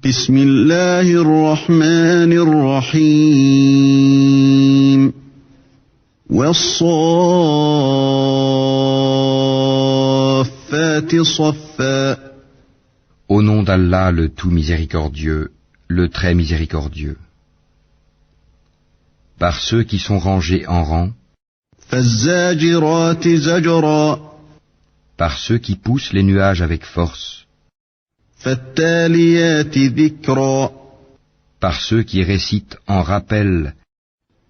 بسم الله الرحمن الرحيم والصافات صفا Au nom d'Allah, le tout miséricordieux, le très miséricordieux. Par ceux qui sont rangés en rang, فالزاجرات زجرا par ceux qui poussent les nuages avec force, فالتاليات ذكرا par ceux qui récitent en rappel,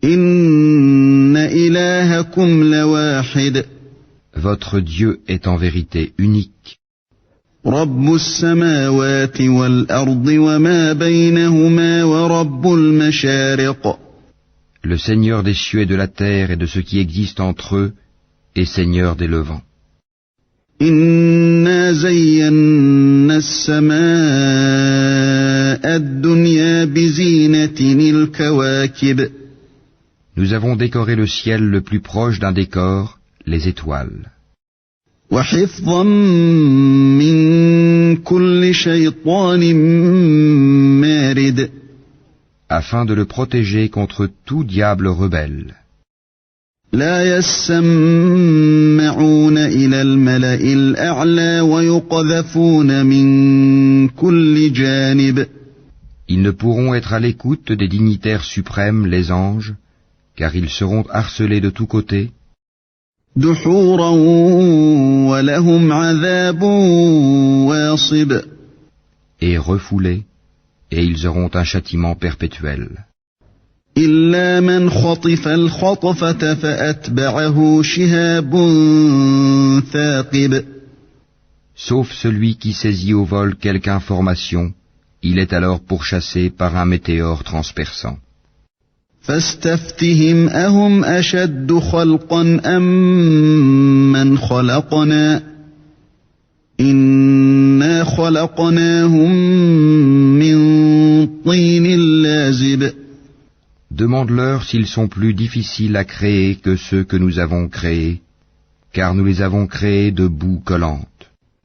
إن إلهكم لواحد votre Dieu est en vérité unique, رب السماوات والأرض وما بينهما ورب المشارق le Seigneur des cieux et de la terre et de ce qui existe entre eux, et Seigneur des levants. إنا زينا السماء الدنيا بزينة الكواكب Nous avons décoré le ciel le plus proche d'un décor, les étoiles, وحفظا من كل شيطان مارد afin de le protéger contre tout diable rebelle. لا يسمعون إلى الملأ الأعلى ويقذفون من كل جانب Ils ne pourront être à l'écoute des dignitaires suprêmes, les anges, car ils seront harcelés de tous côtés, دحورا ولهم عذاب واصب et refoulés, et ils auront un châtiment perpétuel. إلا من خطف الخطفة فأتبعه شهاب ثاقب Sauf celui qui saisit au vol quelque information, il est alors pourchassé par un météore transperçant. فاستفتهم أهم أشد خلقا أم من خلقنا إنا خلقناهم من طين لازب Demande-leur s'ils sont plus difficiles à créer que ceux que nous avons créés, car nous les avons créés de boue collante.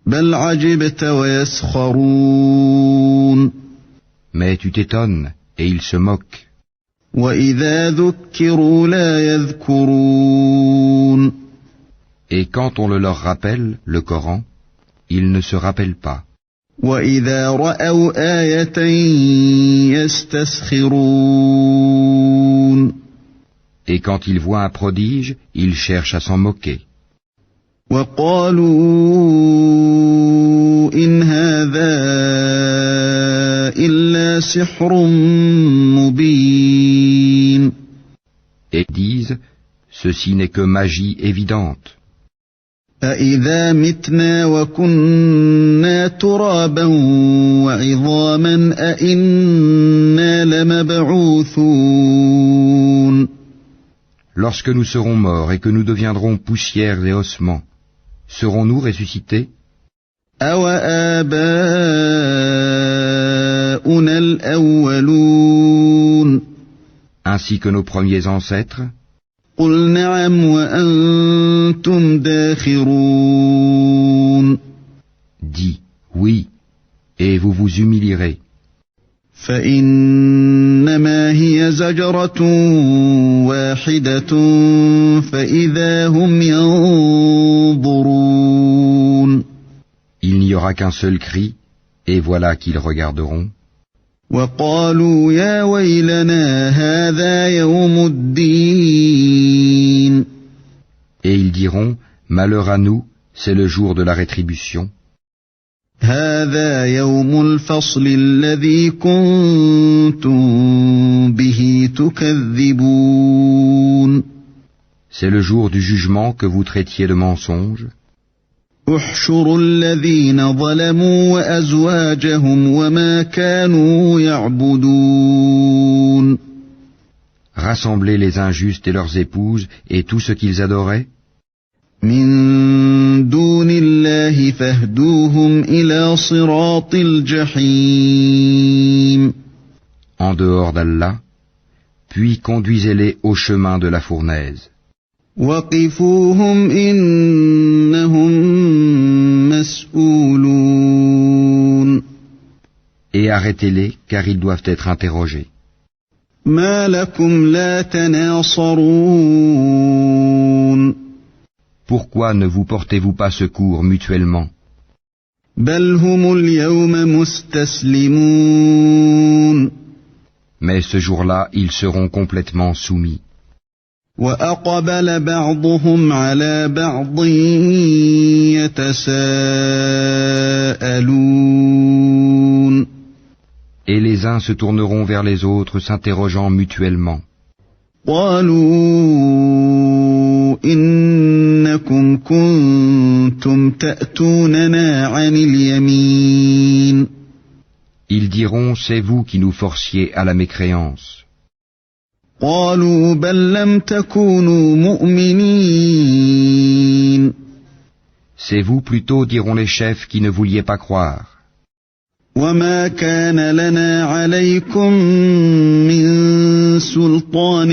بل عجبت ويسخرون Mais tu t'étonnes, et ils se moquent. وإذا ذكروا لا يذكرون Et quand on le leur rappelle, le Coran, ils ne se rappellent pas. وإذا رأوا آية يستسخرون Et quand ils voient un prodige, ils cherchent à s'en moquer. وقالوا إن هذا إلا سحر مبين Et disent, ceci n'est que magie évidente. أإذا متنا وكنا ترابا وعظاما أإنا لمبعوثون Lorsque nous serons morts et que nous deviendrons poussière et ossements, serons-nous ressuscités? أَوَآبَاؤُنَا الْأَوَّلُونَ Ainsi que nos premiers ancêtres? قُلْ نَعَمْ وَأَنْتُمْ دَاخِرُونَ Dis, oui, et vous vous humilierez. فَإِنَّمَا هِيَ زَجْرَةٌ وَاحِدَةٌ فَإِذَا هُمْ يَنظُرُونَ Il n'y aura qu'un seul cri, et voilà qu'ils regarderont. وَقَالُوا يَا وَيْلَنَا هَذَا يَوْمُ الدِّينِ Et ils diront, malheur à nous, c'est le jour de la rétribution. هَذَا يَوْمُ الْفَصْلِ الَّذِي كُنْتُمْ بِهِ تُكَذِّبُونَ C'est le jour du jugement que vous traitiez de mensonge. احشروا الذين ظلموا وأزواجهم وما كانوا يعبدون Rassemblez les injustes et leurs épouses et tout ce qu'ils adoraient. من دون الله فاهدوهم إلى صراط الجحيم En dehors d'Allah, puis conduisez-les au chemin de la fournaise. وقفوهم إنهم مسؤولون Et arrêtez-les, car ils doivent être interrogés. ما لكم لا تناصرون Pourquoi ne vous portez-vous pas secours mutuellement? بل هم اليوم مستسلمون Mais ce jour-là, ils seront complètement soumis. وأقبل بعضهم على بعض يتساءلون Et les uns se tourneront vers les autres, s'interrogeant mutuellement. قالوا إنكم كنتم تأتوننا عن اليمين Ils diront, c'est vous qui nous forciez à la mécréance. قالوا بل لم تكونوا مؤمنين C'est vous plutôt, diront les chefs, qui ne vouliez pas croire. وما كان لنا عليكم من سلطان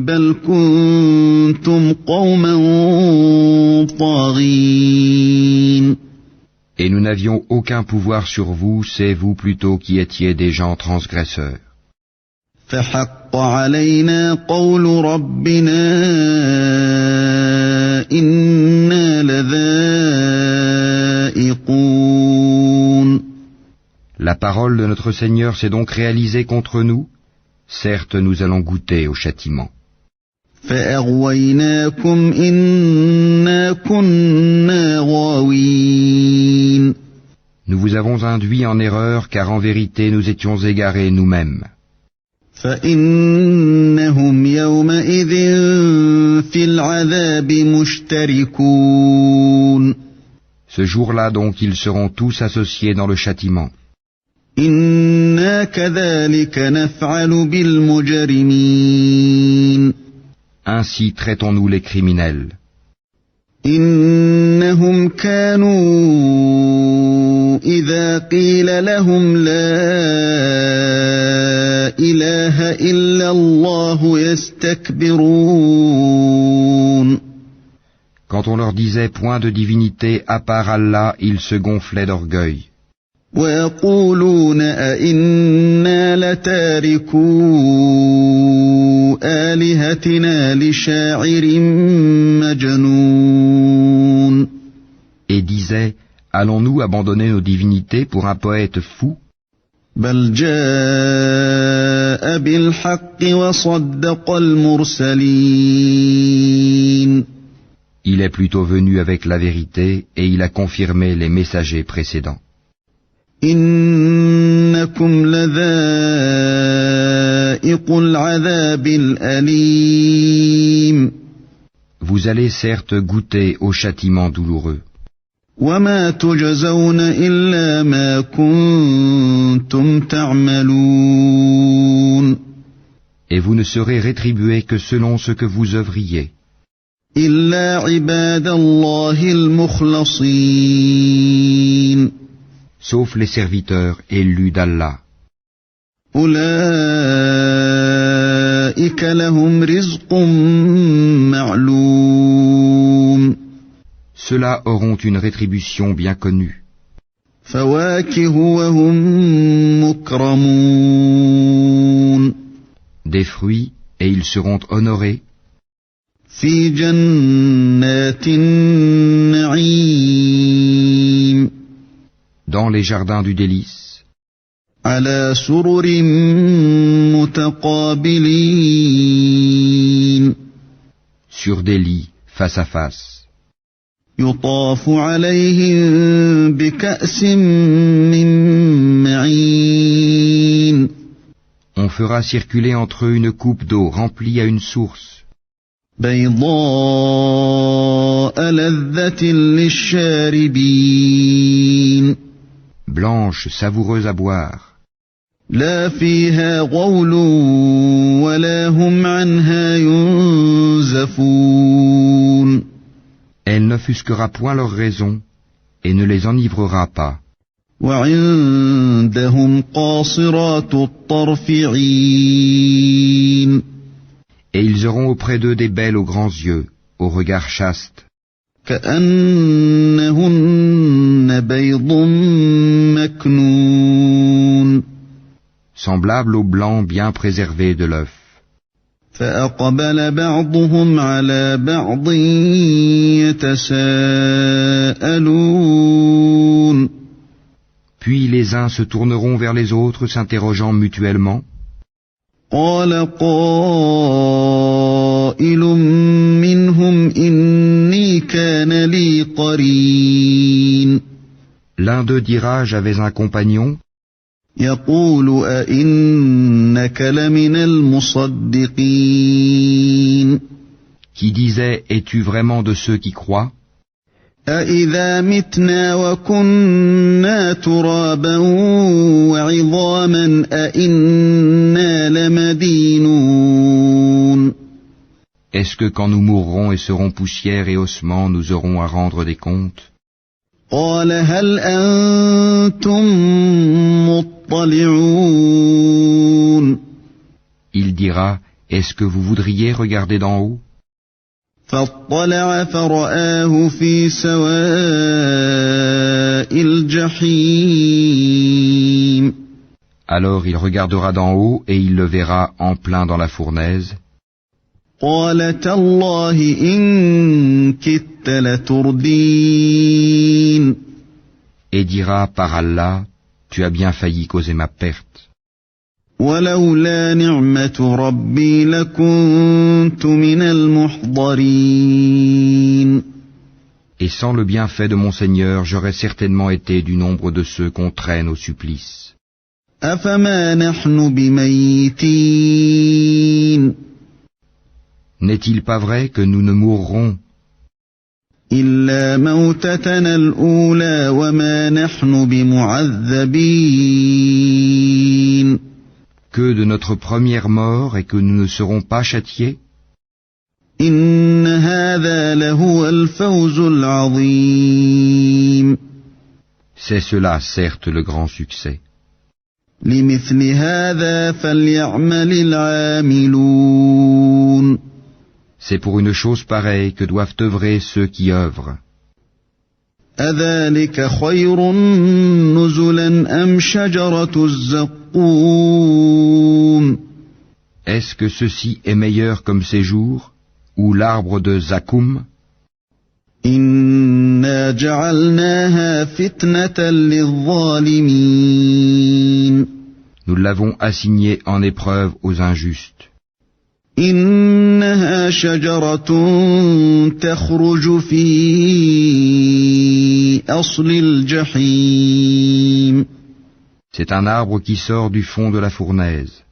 بل كنتم قوما طاغين Et nous n'avions aucun pouvoir sur vous, c'est vous plutôt qui étiez des gens transgresseurs. فحق علينا قول ربنا إنا لذائقون La parole de notre Seigneur s'est donc réalisée contre nous. Certes, nous allons goûter au châtiment. فأغويناكم إنا كنا غاوين Nous vous avons induit en erreur, car en vérité nous étions égarés nous-mêmes. فإنهم يومئذ في العذاب مشتركون Ce jour-là donc ils seront tous associés dans le châtiment. إنا كذلك نفعل بالمجرمين Ainsi traitons-nous les criminels. إنهم كانوا إذا قيل لهم لا إله إلا الله يستكبرون Quand on leur disait point de divinité à part Allah, ils se gonflaient d'orgueil. ويقولون أئنا لتاركو آلهتنا لشاعر مجنون Et disaient, allons-nous abandonner nos divinités pour un poète fou? بل جاء بالحق وصدق المرسلين Il est plutôt venu avec la vérité et il a confirmé les messagers précédents. إنكم لذائق العذاب الأليم Vous allez certes goûter au châtiment douloureux. وما تجزون إلا ما كنتم تعملون Et vous ne serez rétribués que selon ce que vous œuvriez. إلا عباد الله المخلصين Sauf les serviteurs élus d'Allah. أولئك لهم رزق معلوم Ceux-là auront une rétribution bien connue. فواكه وهم مكرمون Des fruits, et ils seront honorés في جنات النعيم dans les jardins du délice, على سرر متقابلين sur des lits face à face. يطاف عليهم بكأس من معين On fera circuler entre eux une coupe d'eau remplie à une source, بيضاء لذة للشاربين blanche, savoureuse à boire. لا فيها غول ولا هم عنها ينزفون Elle n'offusquera point leur raison et ne les enivrera pas. وعندهم قاصرات الطرف عين Et ils auront auprès d'eux des belles aux grands yeux, au regard chaste, كأنهن بيض مكنون semblable au blanc bien préservé de l'œuf. فأقبل بعضهم على بعض يتساءلون Puis les uns se tourneront vers les autres, s'interrogeant mutuellement. قال قائل منهم إني كان لي قرين L'un d'eux dira, j'avais un compagnon, يقول أئنك لمن المصدقين qui disait, es-tu vraiment de ceux qui croient? أإذا متنا وكنا ترابا وعظاما أإنا لمدينون Est-ce que quand nous mourrons et serons poussière et ossements, nous aurons à rendre des comptes? قال هل أنتم مطلعون Il dira, est-ce que vous voudriez regarder d'en haut? فاطلع فرآه في سواء الجحيم Alors il regardera d'en haut et il le verra en plein dans la fournaise. قال تالله إن كدت لتردين Et dira, par Allah, tu as bien failli causer ma perte. ولولا نعمة ربي لكنت من المحضرين Et sans le bienfait de mon Seigneur, j'aurais certainement été du nombre de ceux qu'on traîne au supplice. أفما نحن بميتين N'est-il pas vrai que nous ne mourrons إلا موتتنا الأولى وما نحن بمعذبين que de notre première mort et que nous ne serons pas châtiés? إن هذا لهو الفوز العظيم C'est cela, certes, le grand succès. لمثل هذا فليعمل العاملون C'est pour une chose pareille que doivent œuvrer ceux qui œuvrent. أذلك خير نزلا أم شجرة الزقوم Est-ce que ceci est meilleur comme séjour, ou l'arbre de Zakoum? إنا جعلناها فتنة للظالمين Nous l'avons assigné en épreuve aux injustes. إنها شجرة تخرج في أصل الجحيم C'est un arbre qui sort du fond de la fournaise.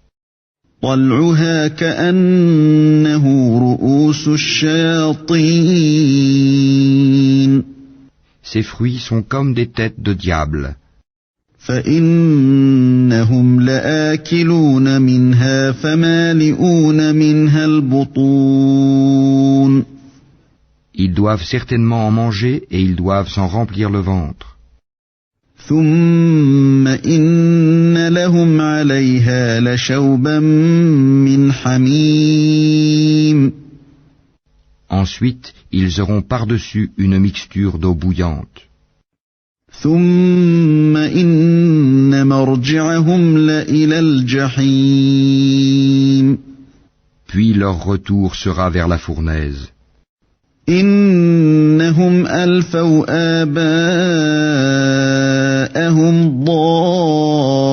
طلعها كأنه رؤوس الشياطين Ses fruits sont comme des têtes de diable. فإنهم لآكلون منها فمالئون منها البطون Ils doivent certainement en manger et ils doivent s'en remplir le ventre. ثم إن لهم عليها لشوبا من حميم Ensuite, ils auront par-dessus une mixture d'eau bouillante. ثم إن مرجعهم لإلى الجحيم Puis leur retour sera vers la fournaise. إنهم ألفوا آباءهم ضالين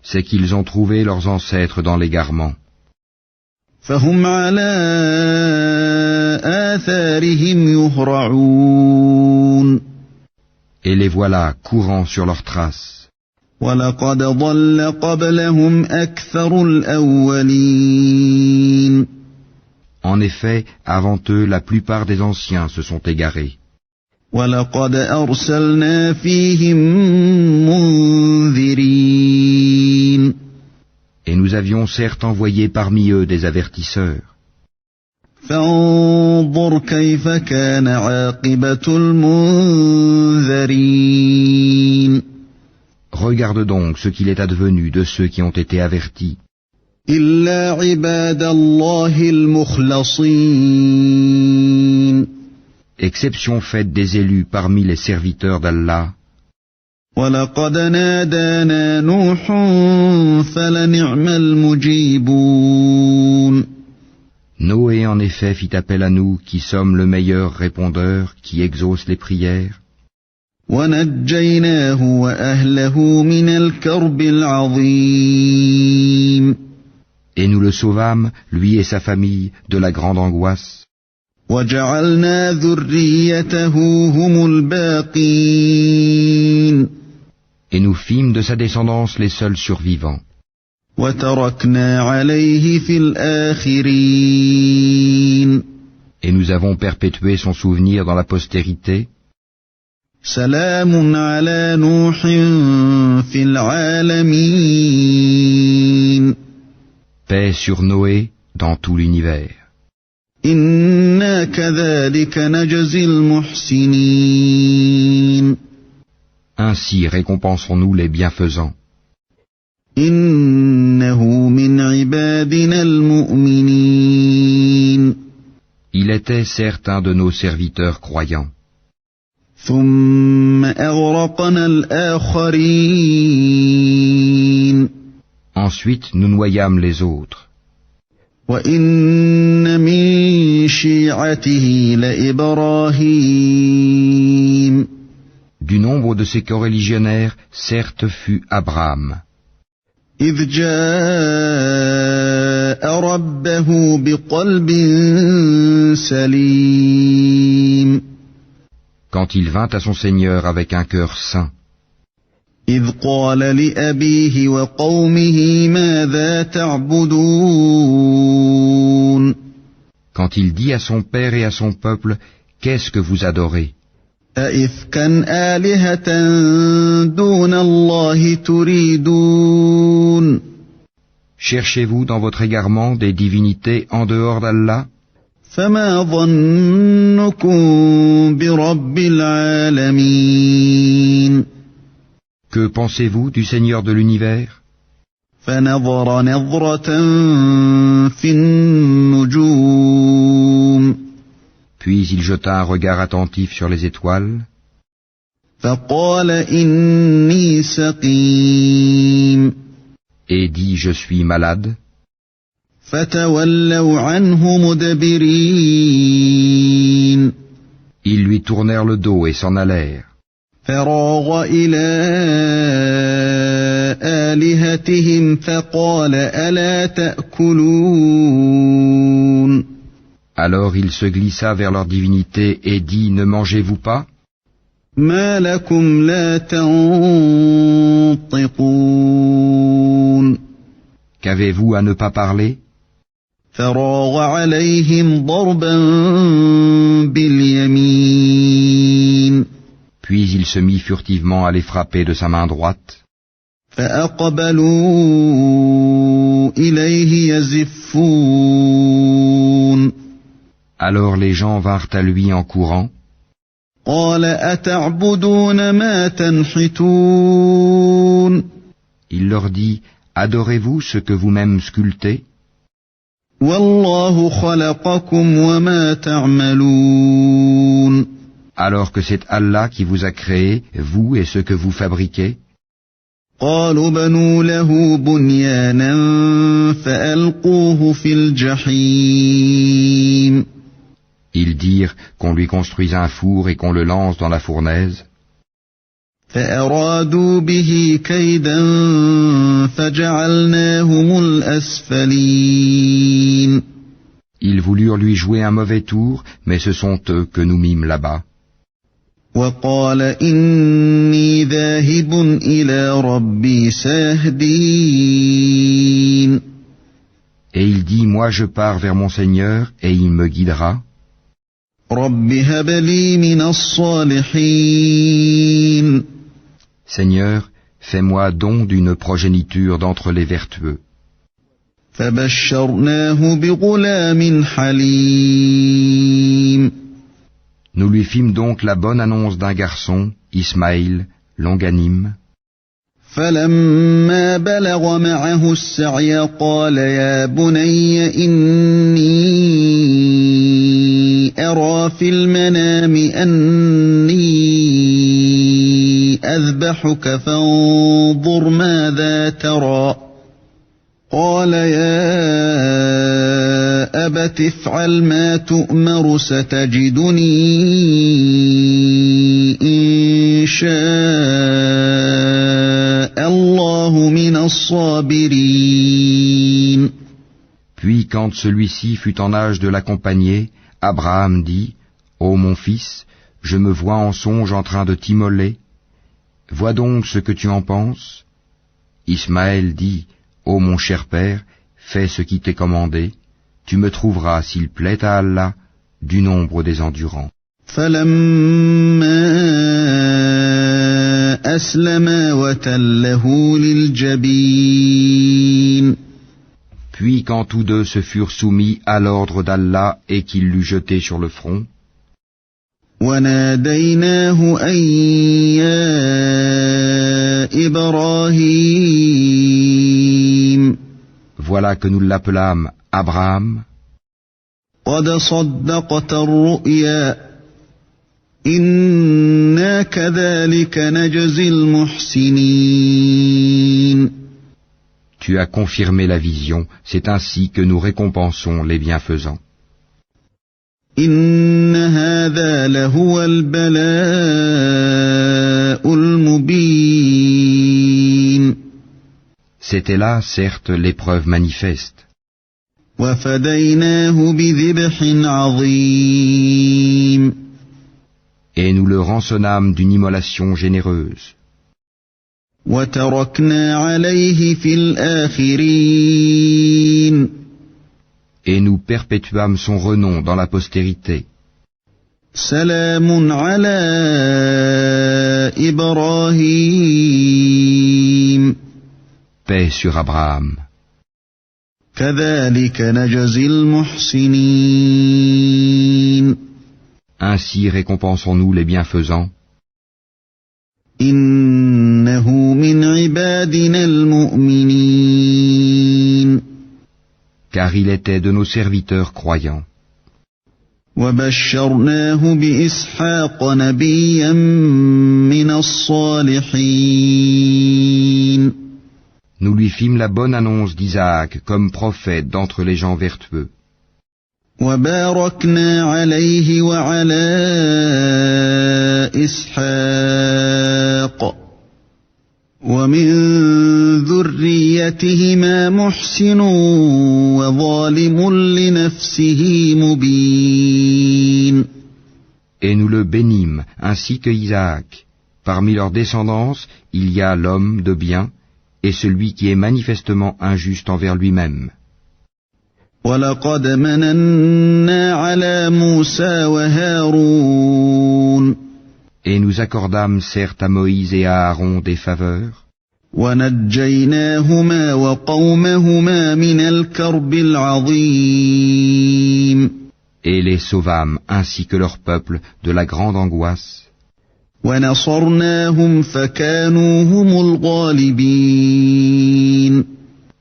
C'est qu'ils ont trouvé leurs ancêtres dans l'égarement. فهم على آثارهم يهرعون Et les voilà courant sur leurs traces. ولقد ضل قبلهم أكثر الأولين En effet, avant eux, la plupart des anciens se sont égarés. ولقد أرسلنا فيهم منذرين Et nous avions certes envoyé parmi eux des avertisseurs. فانظر كيف كان عاقبة المنذرين Regarde donc ce qu'il est advenu de ceux qui ont été avertis. إلا عباد الله المخلصين exception faite des élus parmi les serviteurs d'Allah. وَلَقَدْ نَادَانَا نُوحٌ فَلَنِعْمَ الْمُجِيبُونَ. Noé en effet fit appel à nous qui sommes le meilleur répondeur qui exauce les prières. وَنَجَّيْنَاهُ وَأَهْلَهُ مِنَ الْكَرْبِ الْعَظِيمِ. Et nous le sauvâmes, lui et sa famille, de la grande angoisse. وَجَعَلْنَا ذُرِّيَّتَهُ هُمُ الْبَاقِينَ. Et nous fîmes de sa descendance les seuls survivants. وَتَرَكْنَا عَلَيْهِ فِي الْآخِرِينَ. Et nous avons perpétué son souvenir dans la postérité. سَلَامٌ عَلَى نُوحٍ فِي الْعَالَمِينَ. Paix sur Noé dans tout l'univers. إِنَّا كَذَلِكَ نَجْزِي الْمُحْسِنِينَ. Ainsi récompensons-nous les bienfaisants. إِنَّهُ مِنْ عِبَادِنَا الْمُؤْمِنِينَ. Il était certain de nos serviteurs croyants. ثُمَّ أَغْرَقْنَا الْآخَرِينَ. Ensuite nous noyâmes les autres. وَإِنَّ مِن شِيعَتِهِ لَإِبْرَاهِيمَ. Du nombre de ses coreligionnaires, certes fut Abraham. إِذْ جَاءَ رَبَّهُ بِقَلْبٍ سَلِيمٍ. Quand il vint à son Seigneur avec un cœur saint. إِذْ قَالَ لِأَبِيهِ وَقَوْمِهِ مَاذَا تَعْبُدُونَ. Quand il dit à son père et à son peuple, qu'est-ce que vous adorez? أَئِفْكًا آلِهَةً دُونَ اللَّهِ تُرِيدُونَ. Cherchez-vous dans votre égarement des divinités en dehors d'Allah? فَمَا ظَنُّكُم بِرَبِّ الْعَالَمِينَ. Que pensez-vous du Seigneur de l'univers? فَنَظَرَ نَظْرَةً فِي النُّجُومِ. Puis il jeta un regard attentif sur les étoiles. فَقَالَ إِنِّي سَقِيمٌ. Et dit, je suis malade. فَتَوَلَّوْا عَنْهُ مُدْبِرِينَ. Ils lui tournèrent le dos et s'en allèrent. فَرَاغَ إِلَىٰ آلِهَتِهِمْ فَقَالَ أَلَا تَأْكُلُونَ. Alors il se glissa vers leur divinité et dit, ne mangez-vous pas? مَا لَكُمْ لَا تَنطِقُونَ. Qu'avez-vous à ne pas parler? فَرَاغَ عَلَيْهِمْ ضَرْبًا بِالْيَمِينِ. Puis il se mit furtivement à les frapper de sa main droite. فَأَقْبَلُوا إِلَيْهِ يَزِفُّونَ. Alors les gens vinrent à lui en courant. قَالَ أَتَعْبُدُونَ مَا تَنْحِتُونَ. Il leur dit, adorez-vous ce que vous-même sculptez? وَاللَّهُ خَلَقَكُمْ وَمَا تَعْمَلُونَ. Alors que c'est Allah qui vous a créé, vous et ce que vous fabriquez. قَالُوا بَنُوا لَهُ بُنْيَانًا فَأَلْقُوهُ فِي الْجَحِيمِ. Ils dirent qu'on lui construise un four et qu'on le lance dans la fournaise. فَأَرَادُوا بِهِ كَيْدًا فَجَعَلْنَاهُمُ الْأَسْفَلِينَ. Ils voulurent lui jouer un mauvais tour, mais ce sont eux que nous mîmes là-bas. وَقَالَ إِنِّي ذَاهِبٌ إِلَىٰ رَبِّي سَيَهْدِينِ. Et il dit, moi je pars vers mon Seigneur et il me guidera. رَبِّ هَبْ لِي مِنَ الصَّالِحِينَ. Seigneur, fais-moi don d'une progéniture d'entre les vertueux. فَبَشَّرْنَاهُ بِغُلَامٍ حَلِيمٍ. Nous lui fîmes donc la bonne annonce d'un garçon, Ismaïl, longanime. فَلَمَّا بَلَغَ مَعَهُ السَّعْيَ قَالَ يَا بُنَيَّ إِنِّي أرى في المنام أني أذبحك فانظر ماذا ترى قال يا أبت افعل ما تؤمر ستجدني إن شاء الله من الصابرين. Puis quand celui-ci fut en âge de l'accompagner, Abraham dit, « Ô mon fils, je me vois en songe en train de t'immoler. Vois donc ce que tu en penses. » Ismaël dit, « Ô mon cher père, fais ce qui t'est commandé. Tu me trouveras, s'il plaît à Allah, du nombre des endurants. » Puis quand tous deux se furent soumis à l'ordre d'Allah et qu'il l'eut jeté sur le front, voilà que nous l'appelâmes Abraham. قد صدقت الرؤيا إنا كذلك نجزي المحسنين. Tu as confirmé la vision, c'est ainsi que nous récompensons les bienfaisants. إن هذا لهو البلاء المبين. C'était là, certes, l'épreuve manifeste. وفديناه بذبح عظيم. Et nous le rançonnâmes d'une immolation généreuse. وتركنا عليه في الآخرين. Et nous perpétuâmes son renom dans la postérité. سلام على إبراهيم. Paix sur Abraham. كذلك نجزي المحسنين. Ainsi récompensons-nous les bienfaisants. إنه من عبادنا المؤمنين. Car il était de nos serviteurs croyants. وبشرناه بإسحاق نبيا من الصالحين. Nous lui fîmes la bonne annonce d'Isaac comme prophète d'entre les gens vertueux. وباركنا عليه وعلى إسحاق ومن ذريتهما محسن وظالم لنفسه مبين. Et nous le bénîmes, ainsi que Isaac. Parmi leur descendance, il y a l'homme de bien, et celui qui est manifestement injuste envers lui-même. وَلَقَدْ مَنَنَّا عَلَى مُوسَى وَهَارُونَ. Et nous accordâmes certes à Moïse et à Aaron des faveurs. وَنَجَّيْنَاهُمَا وَقَوْمَهُمَا مِنَ الْكَرْبِ الْعَظِيمِ. Et les sauvâmes, ainsi que leur peuple, de la grande angoisse. وَنَصَرْنَاهُمْ فَكَانُوا هُمُ الْغَالِبِينَ.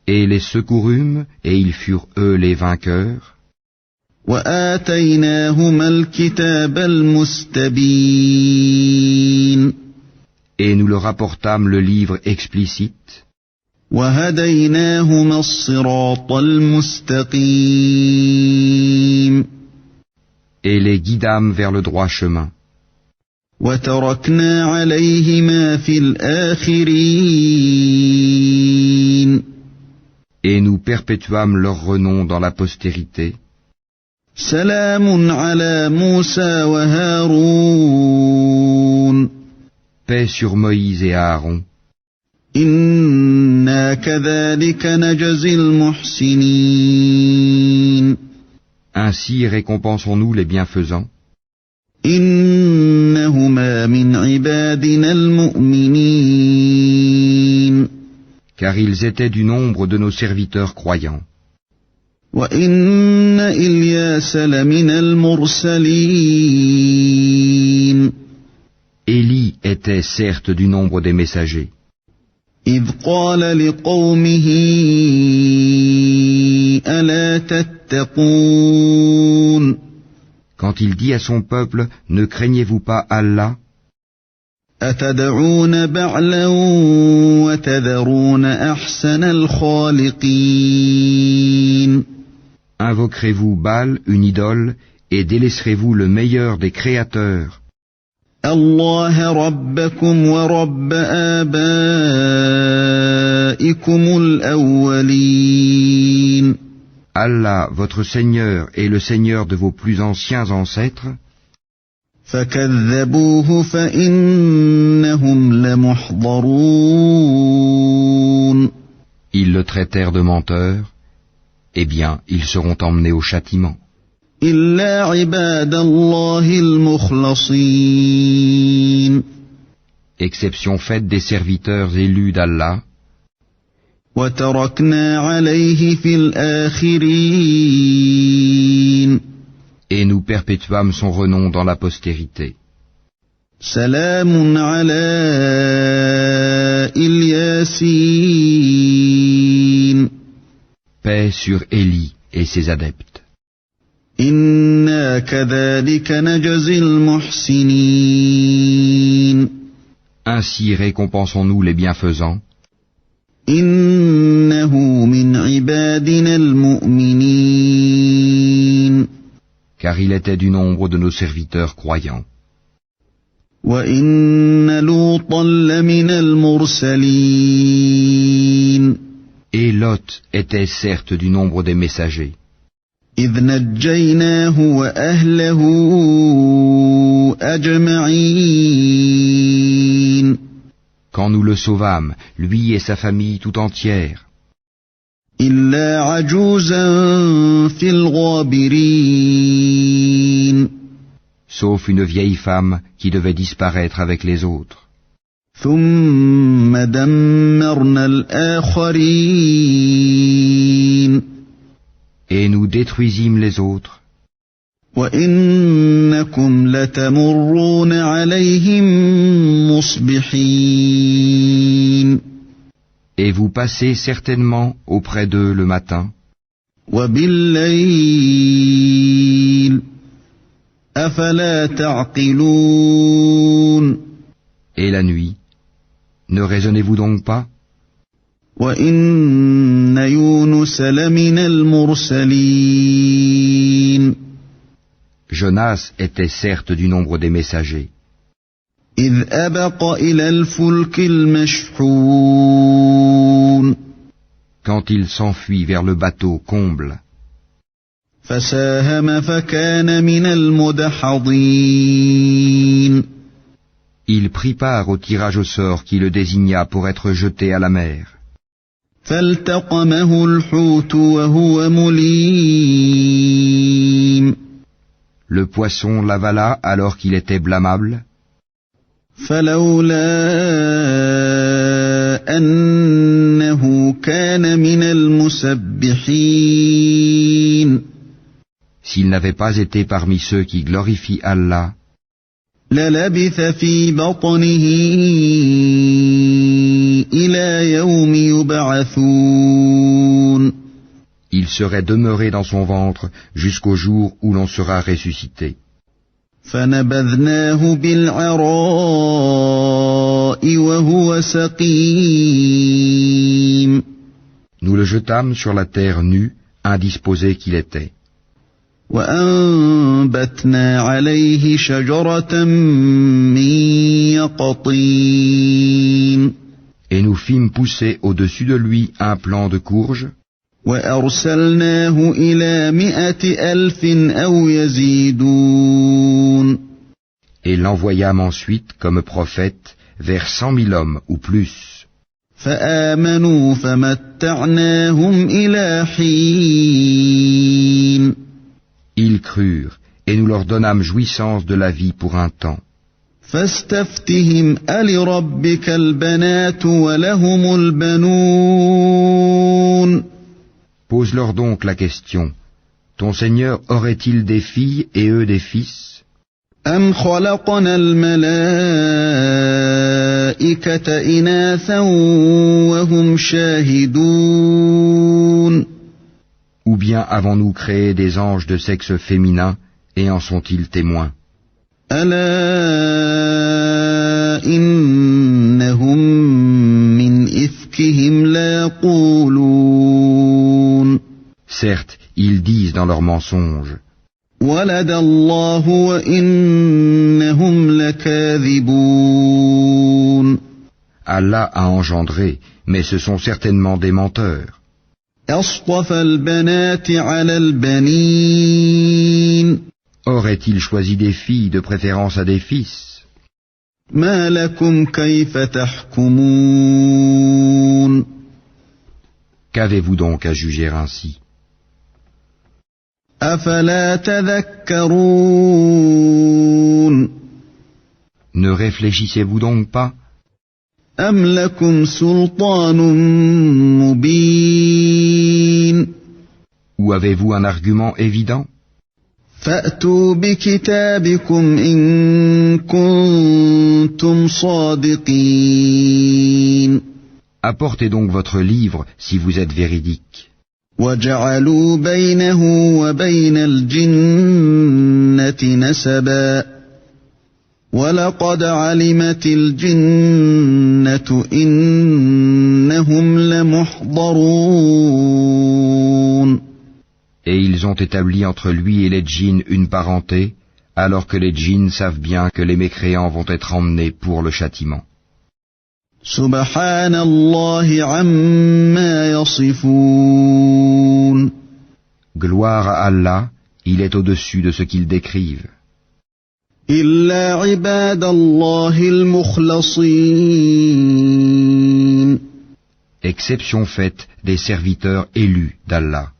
Et les secourûmes, et ils furent eux les vainqueurs. وَآتَيْنَاهُمَا الْكِتَابَ الْمُسْتَبِينَ. Et nous leur apportâmes le livre explicite. وَهَدَيْنَاهُمَا الصِّرَاطَ الْمُسْتَقِيمَ. Et les guidâmes vers le droit chemin. وَتَرَكْنَا عَلَيْهِمَا فِي الْآخِرِينَ. Et nous perpétuâmes leur renom dans la postérité. سَلَامٌ عَلَى مُوسَى وَهَارُونَ. Paix sur Moïse et Aaron. إِنَّا كَذَلِكَ نَجْزِي الْمُحْسِنِينَ. Ainsi récompensons-nous les bienfaisants. إِنَّهُمَا مِنْ عِبَادِنَا الْمُؤْمِنِينَ. Car ils étaient du nombre de nos serviteurs croyants. وَإِنَّ إِلْيَاسَ لَمِنَ الْمُرْسَلِينَ. Élie était certes du nombre des messagers. إِذْ قَالَ لِقَوْمِهِ أَلَا تَتَّقُونَ. Quand il dit à son peuple, ne craignez-vous pas Allah? أتدعون بعلا وتذرون أحسن الخالقين. Invoquerez-vous Baal, une idole, et délaisserez-vous le meilleur des créateurs? الله ربكم ورب آبائكم الأولين. Allah, votre Seigneur, est le Seigneur de vos plus anciens ancêtres. فكذبوه فإنهم لمحضرون. Ils le traitèrent de menteur. Eh bien, ils seront emmenés au châtiment. إلا عباد الله المخلصين. Exception faite des serviteurs élus d'Allah. وتركنا عليه في الآخرين. Et nous perpétuâmes son renom dans la postérité. سلام على الياسين. Paix sur Élie et ses adeptes. إنا كذلك نجزي المحسنين. Ainsi récompensons-nous les bienfaisants. إنه من عبادنا المؤمنين. Car il était du nombre de nos serviteurs croyants. وإن لوطا لمن المرسلين. Et Lot était certes du nombre des messagers. إذ نجيناه وأهله أجمعين. Quand nous le sauvâmes, lui et sa famille tout entière. إلا عجوزا في الغابرين. Sauf une vieille femme qui devait disparaître avec les autres. ثم دمرنا الآخرين. Et nous détruisîmes les autres. وإنكم لتمرون عليهم مصبحين. Et vous passez certainement auprès d'eux le matin. وبالليل أفلا تعقلون. Et la nuit, ne raisonnez-vous donc pas? وإن يونس لمن المرسلين. Jonas était certes du nombre des messagers. إذ أبق إلى الفلك المشحون. Quand il s'enfuit vers le bateau comble. فساهم فكان من المدحضين. Il prit part au tirage au sort qui le désigna pour être jeté à la mer. فالتقمه الحوت وهو مليم. Le poisson l'avala alors qu'il était blâmable. فلولا أنه كان من المسبحين. S'il n'avait pas été parmi ceux qui glorifient Allah, للبث في بطنه إلى يوم يبعثون. il serait demeuré dans son ventre jusqu'au jour où l'on sera ressuscité. فنبذناه بالعراء وهو سقيم. Nous le jetâmes sur la terre nue, indisposé qu'il était. وأنبتنا عليه شجرة من يقطين. Et nous fîmes pousser au-dessus de lui un plant de courge. وأرسلناه إلى 100,000 أو يزيدون. Et l'envoyâmes ensuite comme prophète vers 100 000 hommes ou plus. فآمنوا فمتعناهم إلى حين. Ils crurent, et nous leur donnâmes jouissance de la vie pour un temps. فاستفتهم ألربك البنات ولهم البنون. Pose-leur donc la question. Ton Seigneur aurait-il des filles et eux des fils? أم خلقنا الملائكة إناثا وهم شاهدون. Ou bien avons-nous créé des anges de sexe féminin Et en sont-ils témoins? ألا إنهم من إفكهم ليقولون Certes, ils disent dans leurs mensonges, ولد الله وإنهم لكاذبون Allah a engendré, mais ce sont certainement des menteurs. أصطفى البنات على البنين Aurait-il choisi des filles de préférence à des fils? ما لكم كيف تحكمون Qu'avez-vous donc à juger ainsi? أفلا تذكرون Ne réfléchissez-vous donc pas? أم لكم سلطان مبين Ou avez-vous un argument évident? فأتوا بكتابكم إن كنتم صادقين Apportez donc votre livre si vous êtes véridique. وجعلوا بينه وبين الجنة نسبا ولقد علمت الجنة إنهم لمحضرون Et ils ont établi entre lui et les djinns une parenté, alors que les djinns savent bien que les mécréants vont être emmenés pour le châtiment. سبحان الله عما يصفون Gloire à Allah, il est au-dessus de ce qu'ils décrivent. إلا عباد الله المخلصين Exception faite des serviteurs élus d'Allah.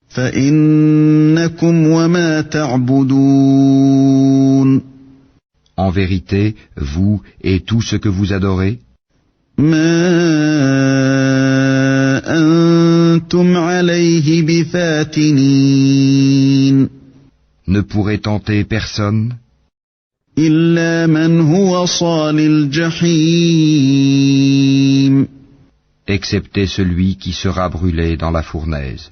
فإنكم وما تعبدون En vérité, vous et tout ce que vous adorez, ما أنتم عليه بفاتنين ne pourrez tenter personne, إلا من هو صال الجحيم excepté celui qui sera brûlé dans la fournaise.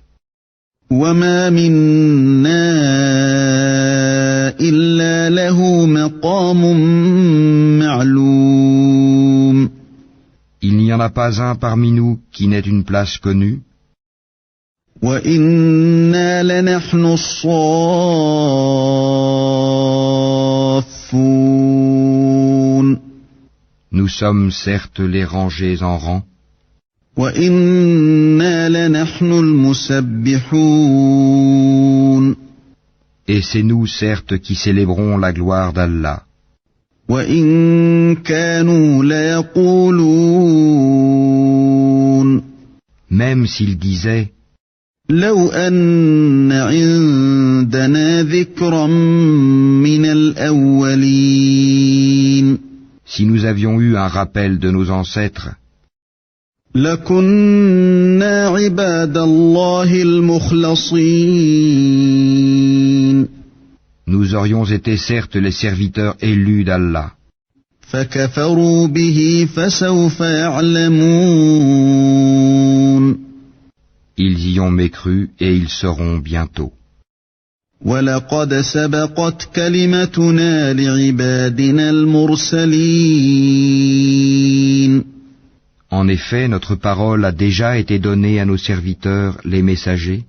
وما منا إلا له مقام معلوم Il n'y en a pas un parmi nous qui n'ait une place connue, وإنا لنحن الصافون nous sommes certes les rangés en rang, وإنا لنحن المسبحون et c'est nous certes qui célébrons la gloire d'Allah. وإن كانوا ليقولون Même s'ils disaient, لو أن عندنا ذكرا من الأولين si nous avions eu un rappel de nos ancêtres, لكنا عباد الله المخلصين nous aurions été certes les serviteurs élus d'Allah. فكفروا به فسوف يعلمون Ils y ont mécru et ils sauront bientôt. ولقد سبقت كلمتنا لعبادنا المرسلين En effet, notre parole a déjà été donnée à nos serviteurs, les messagers,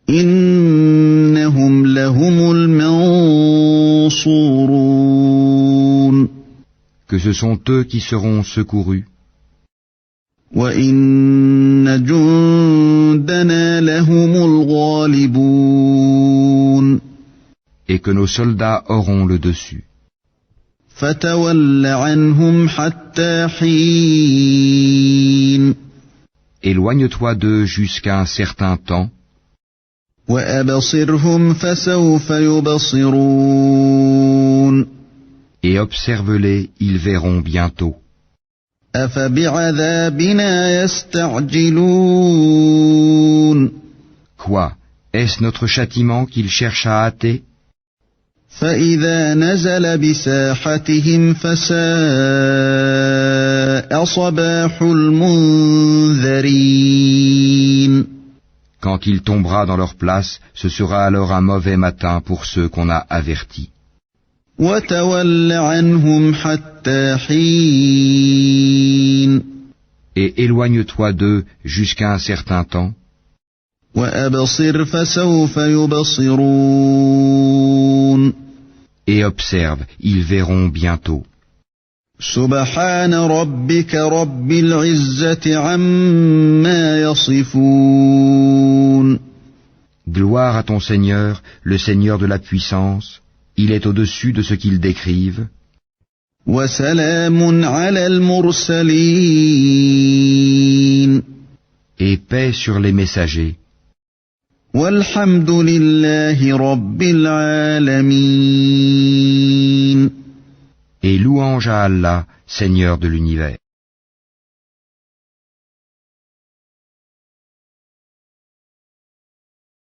إنهم لهم المنصورون que ce sont eux qui seront secourus, وإن جندنا لهم الغالبون et que nos soldats auront le dessus. فتول عنهم حتى حين Éloigne-toi d'eux jusqu'à un certain temps, وأبصرهم فسوف يبصرون et observe-les, ils verront bientôt. أفبعذابنا يستعجلون Quoi? Est-ce notre châtiment qu'ils cherchent à hâter? فإذا نزل بساحتهم فساء صباح المنذرين Quand il tombera dans leur place, ce sera alors un mauvais matin pour ceux qu'on a avertis. وتول عنهم حتى حين Et éloigne-toi d'eux jusqu'à un certain temps, وأبصر فسوف يبصرون et observe, ils verront bientôt. سبحان ربك رب العزة عما يصفون Gloire à ton Seigneur, le Seigneur de la puissance, il est au-dessus de ce qu'ils décrivent, وسلام على المرسلين et paix sur les messagers, والحمد لله رب العالمين. et louange à Allah, Seigneur de l'univers.